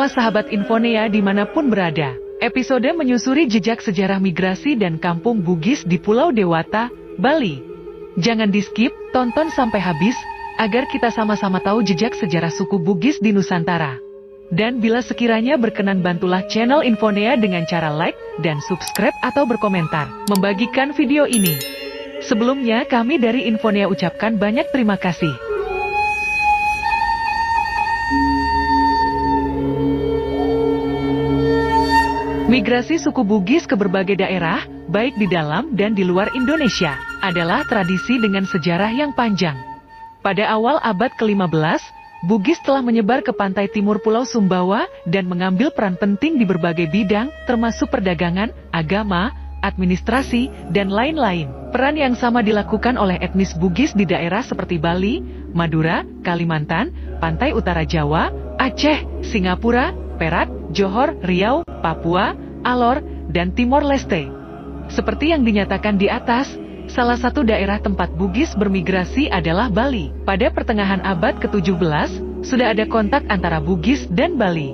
semua sahabat Infonea dimanapun berada. Episode menyusuri jejak sejarah migrasi dan kampung Bugis di Pulau Dewata, Bali. Jangan di-skip, tonton sampai habis, agar kita sama-sama tahu jejak sejarah suku Bugis di Nusantara. Dan bila sekiranya berkenan, bantulah channel Infonea dengan cara like dan subscribe atau berkomentar, membagikan video ini. Sebelumnya kami dari Infonea ucapkan banyak terima kasih. Migrasi suku Bugis ke berbagai daerah, baik di dalam dan di luar Indonesia, adalah tradisi dengan sejarah yang panjang. Pada awal abad ke-15, Bugis telah menyebar ke pantai timur Pulau Sumbawa dan mengambil peran penting di berbagai bidang, termasuk perdagangan, agama, administrasi, dan lain-lain. Peran yang sama dilakukan oleh etnis Bugis di daerah seperti Bali, Madura, Kalimantan, Pantai Utara Jawa, Aceh, Singapura, Perak, Johor, Riau, Papua, Alor, dan Timor Leste. Seperti yang dinyatakan di atas, salah satu daerah tempat Bugis bermigrasi adalah Bali. Pada pertengahan abad ke-17, sudah ada kontak antara Bugis dan Bali.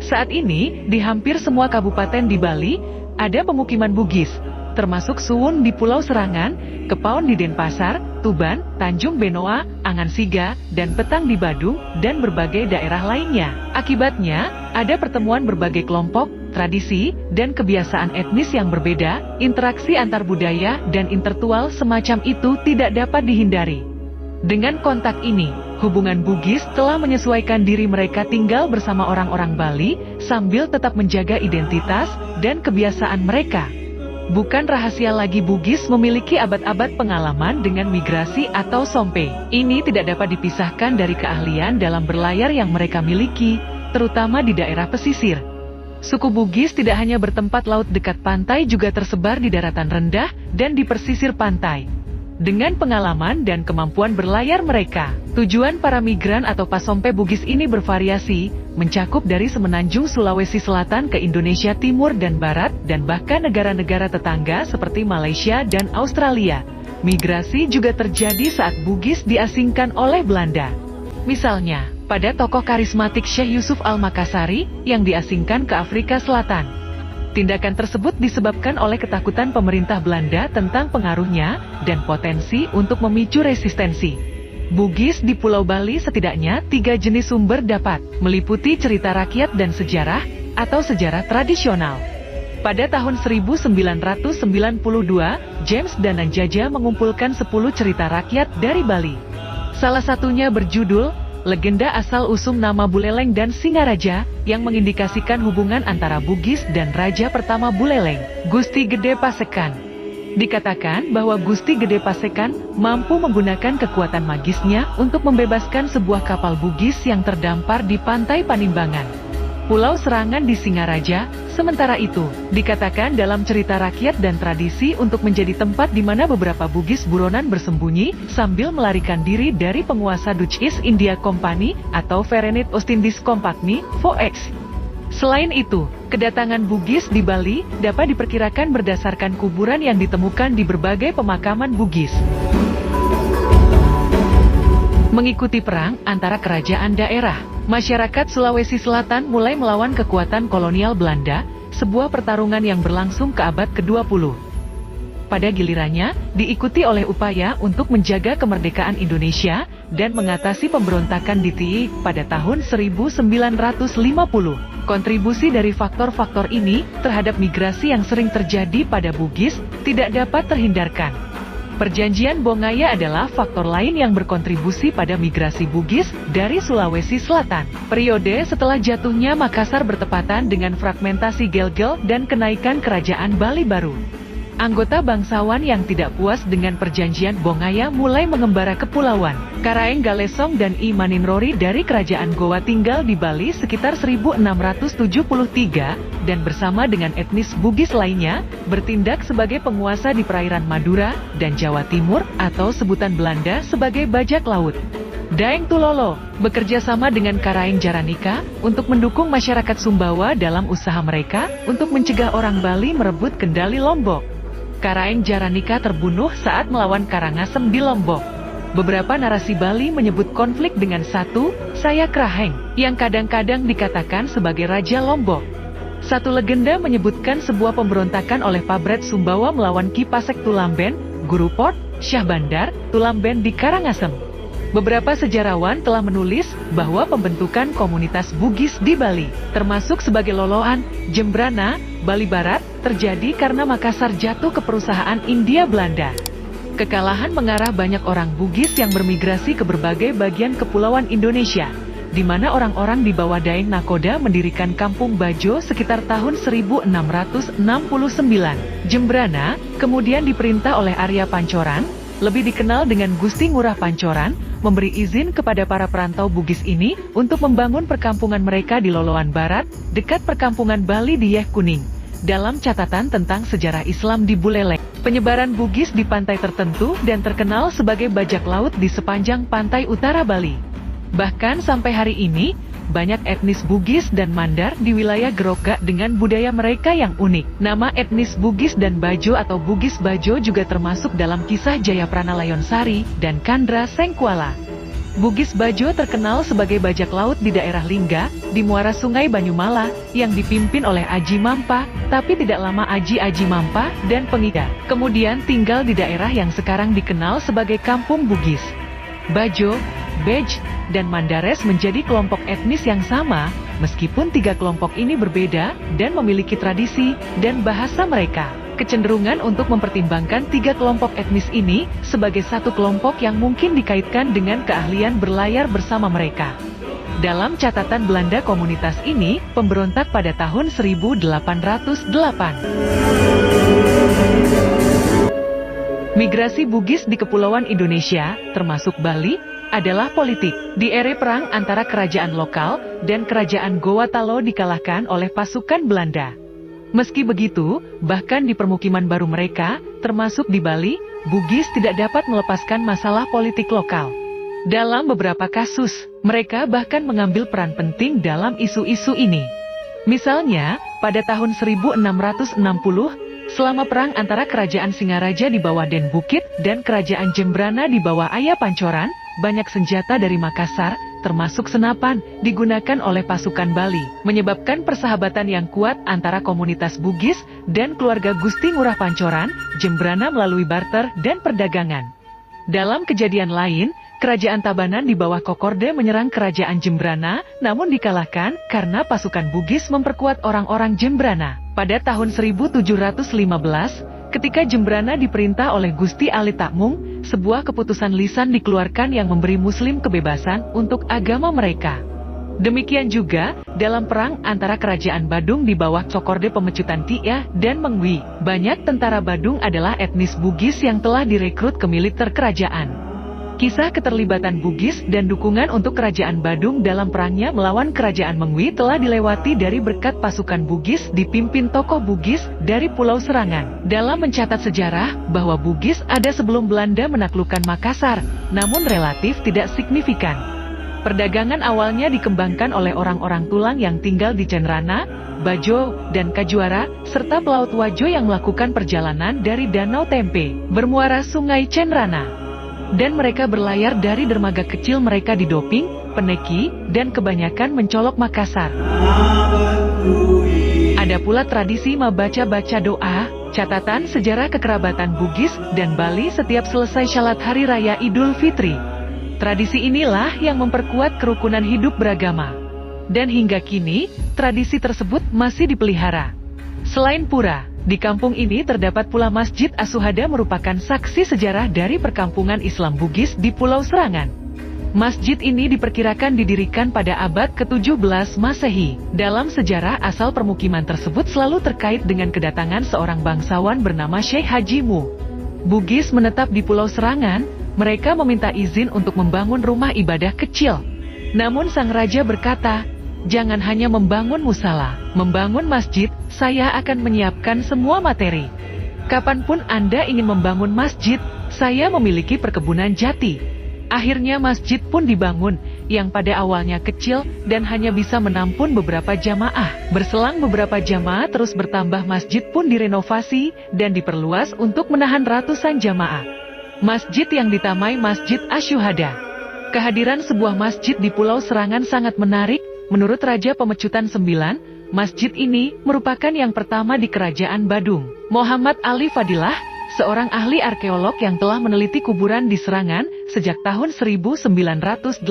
Saat ini, di hampir semua kabupaten di Bali, ada pemukiman Bugis, termasuk Suwun di Pulau Serangan, Kepaon di Denpasar, Tuban, Tanjung Benoa, Angansiga, dan Petang di Badung, dan berbagai daerah lainnya. Akibatnya, ada pertemuan berbagai kelompok, tradisi, dan kebiasaan etnis yang berbeda, interaksi antar budaya dan intelektual semacam itu tidak dapat dihindari. Dengan kontak ini, hubungan Bugis telah menyesuaikan diri mereka tinggal bersama orang-orang Bali, sambil tetap menjaga identitas dan kebiasaan mereka. Bukan rahasia lagi Bugis memiliki abad-abad pengalaman dengan migrasi atau sompe. Ini tidak dapat dipisahkan dari keahlian dalam berlayar yang mereka miliki, terutama di daerah pesisir. Suku Bugis tidak hanya bertempat laut dekat pantai, juga tersebar di daratan rendah dan di pesisir pantai. Dengan pengalaman dan kemampuan berlayar mereka, tujuan para migran atau pasompe Bugis ini bervariasi, mencakup dari semenanjung Sulawesi Selatan ke Indonesia Timur dan Barat, dan bahkan negara-negara tetangga seperti Malaysia dan Australia. Migrasi juga terjadi saat Bugis diasingkan oleh Belanda. Misalnya, pada tokoh karismatik Syekh Yusuf Al-Makassari yang diasingkan ke Afrika Selatan. Tindakan tersebut disebabkan oleh ketakutan pemerintah Belanda tentang pengaruhnya dan potensi untuk memicu resistensi. Bugis di Pulau Bali setidaknya 3 jenis sumber dapat, meliputi cerita rakyat dan sejarah, atau sejarah tradisional. Pada tahun 1992, James Dananjaja mengumpulkan 10 cerita rakyat dari Bali. Salah satunya berjudul Legenda Asal-Usum Nama Buleleng dan Singaraja, yang mengindikasikan hubungan antara Bugis dan Raja pertama Buleleng, Gusti Gede Pasekan. Dikatakan bahwa Gusti Gede Pasekan mampu menggunakan kekuatan magisnya untuk membebaskan sebuah kapal Bugis yang terdampar di pantai Panimbangan, Pulau Serangan di Singaraja. Sementara itu, dikatakan dalam cerita rakyat dan tradisi untuk menjadi tempat di mana beberapa Bugis buronan bersembunyi sambil melarikan diri dari penguasa Dutch East India Company atau Verenigd Oostindische Compagnie, VOX. Selain itu, kedatangan Bugis di Bali dapat diperkirakan berdasarkan kuburan yang ditemukan di berbagai pemakaman Bugis. Mengikuti perang antara kerajaan daerah, masyarakat Sulawesi Selatan mulai melawan kekuatan kolonial Belanda, sebuah pertarungan yang berlangsung ke abad ke-20. Pada gilirannya, diikuti oleh upaya untuk menjaga kemerdekaan Indonesia dan mengatasi pemberontakan di TII pada tahun 1950. Kontribusi dari faktor-faktor ini terhadap migrasi yang sering terjadi pada Bugis tidak dapat terhindarkan. Perjanjian Bongaya adalah faktor lain yang berkontribusi pada migrasi Bugis dari Sulawesi Selatan. Periode setelah jatuhnya Makassar bertepatan dengan fragmentasi Gelgel dan kenaikan kerajaan Bali baru. Anggota bangsawan yang tidak puas dengan perjanjian Bongaya mulai mengembara ke Pulauan Karaeng Galesong dan I Maninrori dari kerajaan Goa tinggal di Bali sekitar 1673, dan bersama dengan etnis Bugis lainnya, bertindak sebagai penguasa di perairan Madura dan Jawa Timur, atau sebutan Belanda sebagai bajak laut. Daeng Tulolo bekerja sama dengan Karaeng Jaranika untuk mendukung masyarakat Sumbawa dalam usaha mereka untuk mencegah orang Bali merebut kendali Lombok. Karaeng Jaranika terbunuh saat melawan Karangasem di Lombok. Beberapa narasi Bali menyebut konflik dengan satu, Saya Kraheng, yang kadang-kadang dikatakan sebagai Raja Lombok. Satu legenda menyebutkan sebuah pemberontakan oleh Pabret Sumbawa melawan Ki Pasek Tulamben, Guru Port, Syah Bandar, Tulamben di Karangasem. Beberapa sejarawan telah menulis bahwa pembentukan komunitas Bugis di Bali, termasuk sebagai Loloan, Jembrana, Bali Barat, terjadi karena Makassar jatuh ke perusahaan India Belanda. Kekalahan mengarah banyak orang Bugis yang bermigrasi ke berbagai bagian kepulauan Indonesia, di mana orang-orang di bawah Daeng Nakoda mendirikan Kampung Bajo sekitar tahun 1669. Jembrana kemudian diperintah oleh Arya Pancoran, lebih dikenal dengan Gusti Ngurah Pancoran, memberi izin kepada para perantau Bugis ini untuk membangun perkampungan mereka di Loloan Barat, dekat perkampungan Bali di Yeh Kuning. Dalam catatan tentang sejarah Islam di Buleleng, penyebaran Bugis di pantai tertentu dan terkenal sebagai bajak laut di sepanjang pantai utara Bali. Bahkan sampai hari ini, banyak etnis Bugis dan Mandar di wilayah Gerokga dengan budaya mereka yang unik. Nama etnis Bugis dan Bajo atau Bugis Bajo juga termasuk dalam kisah Jayaprana Layonsari dan Kandra Sengkuala. Bugis Bajo terkenal sebagai bajak laut di daerah Lingga, di muara Sungai Banyumala, yang dipimpin oleh Aji Mampa, tapi tidak lama Aji Mampa dan Pengida kemudian tinggal di daerah yang sekarang dikenal sebagai Kampung Bugis. Bajo, Bej, dan Mandares menjadi kelompok etnis yang sama, meskipun tiga kelompok ini berbeda dan memiliki tradisi dan bahasa mereka. Kecenderungan untuk mempertimbangkan tiga kelompok etnis ini sebagai satu kelompok yang mungkin dikaitkan dengan keahlian berlayar bersama mereka. Dalam catatan Belanda komunitas ini, pemberontak pada tahun 1808. Migrasi Bugis di Kepulauan Indonesia, termasuk Bali, adalah politik. Di era perang antara kerajaan lokal dan kerajaan Goa Talo dikalahkan oleh pasukan Belanda. Meski begitu, bahkan di permukiman baru mereka, termasuk di Bali, Bugis tidak dapat melepaskan masalah politik lokal. Dalam beberapa kasus, mereka bahkan mengambil peran penting dalam isu-isu ini. Misalnya, pada tahun 1660, selama perang antara kerajaan Singaraja di bawah Den Bukit dan kerajaan Jembrana di bawah Arya Pancoran, banyak senjata dari Makassar, termasuk senapan, digunakan oleh pasukan Bali, menyebabkan persahabatan yang kuat antara komunitas Bugis dan keluarga Gusti Ngurah Pancoran, Jembrana melalui barter dan perdagangan. Dalam kejadian lain, kerajaan Tabanan di bawah Kokorde menyerang kerajaan Jembrana, namun dikalahkan karena pasukan Bugis memperkuat orang-orang Jembrana. Pada tahun 1715, ketika Jembrana diperintah oleh Gusti Ali Takmung, sebuah keputusan lisan dikeluarkan yang memberi Muslim kebebasan untuk agama mereka. Demikian juga, dalam perang antara kerajaan Badung di bawah Cokorde Pemecutan Tia dan Mengwi, banyak tentara Badung adalah etnis Bugis yang telah direkrut ke militer kerajaan. Kisah keterlibatan Bugis dan dukungan untuk kerajaan Badung dalam perangnya melawan kerajaan Mengwi telah dilewati dari berkat pasukan Bugis dipimpin tokoh Bugis dari Pulau Serangan. Dalam mencatat sejarah bahwa Bugis ada sebelum Belanda menaklukkan Makassar, namun relatif tidak signifikan. Perdagangan awalnya dikembangkan oleh orang-orang tulang yang tinggal di Cenrana, Bajo, dan Kajuara, serta pelaut Wajo yang melakukan perjalanan dari Danau Tempe, bermuara Sungai Cenrana. Dan mereka berlayar dari dermaga kecil mereka di Doping, Peneki, dan kebanyakan mencolok Makassar. Ada pula tradisi membaca-baca doa, catatan sejarah kekerabatan Bugis dan Bali setiap selesai Syalat Hari Raya Idul Fitri. Tradisi inilah yang memperkuat kerukunan hidup beragama. Dan hingga kini, tradisi tersebut masih dipelihara. Selain pura, di kampung ini terdapat pula Masjid As-Suhada merupakan saksi sejarah dari perkampungan Islam Bugis di Pulau Serangan. Masjid ini diperkirakan didirikan pada abad ke-17 Masehi. Dalam sejarah asal permukiman tersebut selalu terkait dengan kedatangan seorang bangsawan bernama Syekh Haji Mu. Bugis menetap di Pulau Serangan, mereka meminta izin untuk membangun rumah ibadah kecil. Namun sang raja berkata, "Jangan hanya membangun musala, membangun masjid, saya akan menyiapkan semua materi. Kapanpun Anda ingin membangun masjid, saya memiliki perkebunan jati." Akhirnya masjid pun dibangun, yang pada awalnya kecil dan hanya bisa menampung beberapa jamaah. Berselang beberapa jamaah terus bertambah, masjid pun direnovasi dan diperluas untuk menahan ratusan jamaah. Masjid yang ditamai Masjid Asyuhada. Kehadiran sebuah masjid di Pulau Serangan sangat menarik. Menurut Raja Pemecutan 9, masjid ini merupakan yang pertama di Kerajaan Badung. Muhammad Ali Fadilah, seorang ahli arkeolog yang telah meneliti kuburan di Serangan sejak tahun 1986.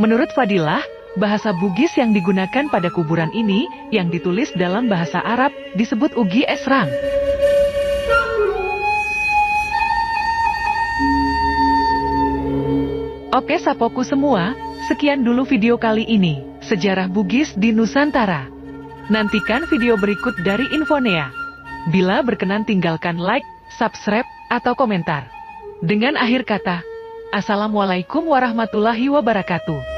Menurut Fadilah, bahasa Bugis yang digunakan pada kuburan ini, yang ditulis dalam bahasa Arab, disebut Ugi Esrang. Oke sapoku semua, sekian dulu video kali ini, Sejarah Bugis di Nusantara. Nantikan video berikut dari Infonea. Bila berkenan tinggalkan like, subscribe, atau komentar. Dengan akhir kata, Assalamualaikum warahmatullahi wabarakatuh.